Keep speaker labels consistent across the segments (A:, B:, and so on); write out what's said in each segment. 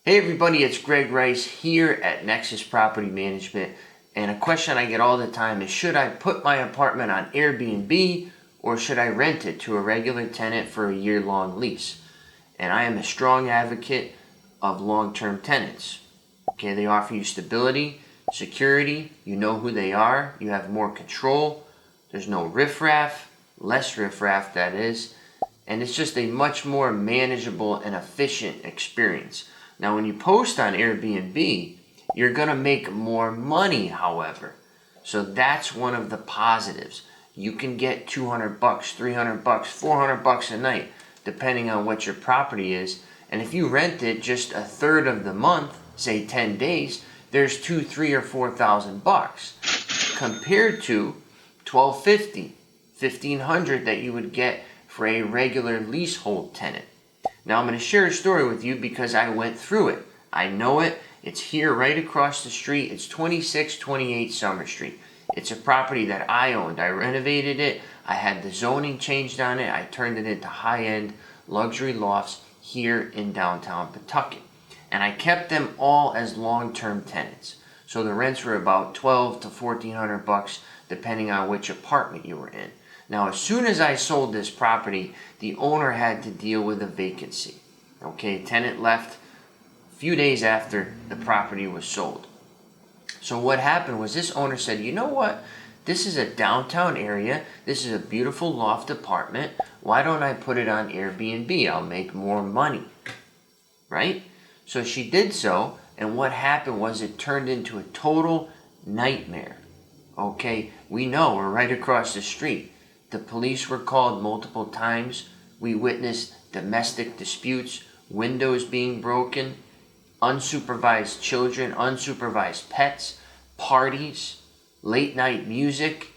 A: Hey everybody, it's Greg Rice here at Nexus Property Management, and a question I get all the time is, should I put my apartment on Airbnb or should I rent it to a regular tenant for a year-long lease? And I am a strong advocate of long-term tenants. Okay, they offer you stability, security, you know who they are, you have more control, there's no riffraff, less riffraff that is, and it's just a much more manageable and efficient experience. Now, when you post on Airbnb, you're going to make more money, however. So that's one of the positives. You can get 200 bucks, 300 bucks, 400 bucks a night, depending on what your property is. And if you rent it just a third of the month, say 10 days, there's 2, 3, or 4,000 bucks compared to $1,250, $1,500 that you would get for a regular leasehold tenant. Now I'm going to share a story with you because I went through it. I know it. It's here right across the street. It's 2628 Summer Street. It's a property that I owned. I renovated it. I had the zoning changed on it. I turned it into high-end luxury lofts here in downtown Pawtucket. And I kept them all as long-term tenants. So the rents were about $1,200 to $1,400 depending on which apartment you were in. Now, as soon as I sold this property, the owner had to deal with a vacancy. Okay, tenant left a few days after the property was sold. So what happened was this owner said, you know what? This is a downtown area. This is a beautiful loft apartment. Why don't I put it on Airbnb? I'll make more money, right? So she did so, and what happened was it turned into a total nightmare. Okay, we know we're right across the street. The police were called multiple times. We witnessed domestic disputes, windows being broken, unsupervised children, unsupervised pets, parties, late night music,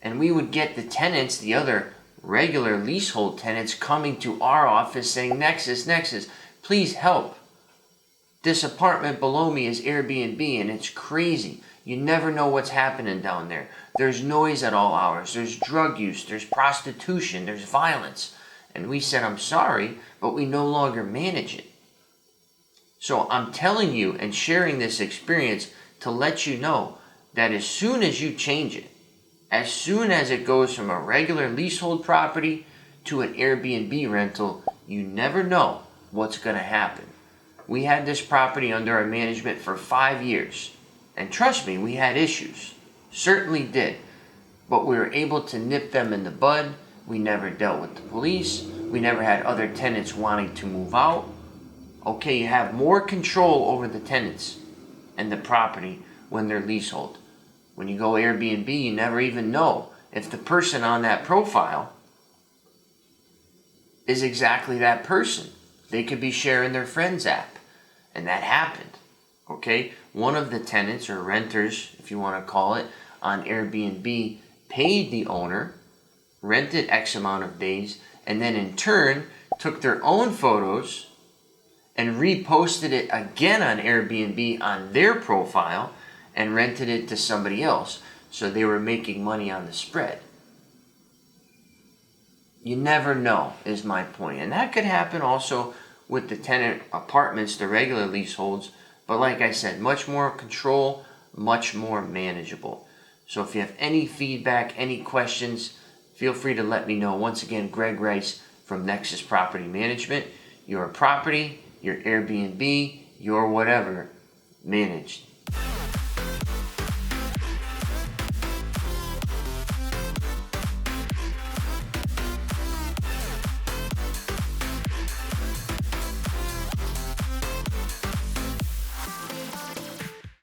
A: and we would get the tenants, the other regular leasehold tenants, coming to our office saying, Nexus, please help. This apartment below me is Airbnb and it's crazy. You never know what's happening down there. There's noise at all hours. There's drug use. There's prostitution. There's violence. And we said, I'm sorry, but we no longer manage it. So I'm telling you and sharing this experience to let you know that as soon as you change it, as soon as it goes from a regular leasehold property to an Airbnb rental, you never know what's going to happen. We had this property under our management for 5 years. And trust me, we had issues. Certainly did. But we were able to nip them in the bud. We never dealt with the police. We never had other tenants wanting to move out. Okay, you have more control over the tenants and the property when they're leasehold. When you go Airbnb, you never even know if the person on that profile is exactly that person. They could be sharing their friend's app. And that happened. Okay, one of the tenants or renters, if you want to call it, on Airbnb paid the owner, rented X amount of days, and then in turn took their own photos and reposted it again on Airbnb on their profile and rented it to somebody else. So they were making money on the spread. You never know, is my point. And that could happen also with the tenant apartments, the regular leaseholds. But like I said, much more control, much more manageable. So if you have any feedback, any questions, feel free to let me know. Once again, Greg Rice from Nexus Property Management. Your property, your Airbnb, your whatever, managed.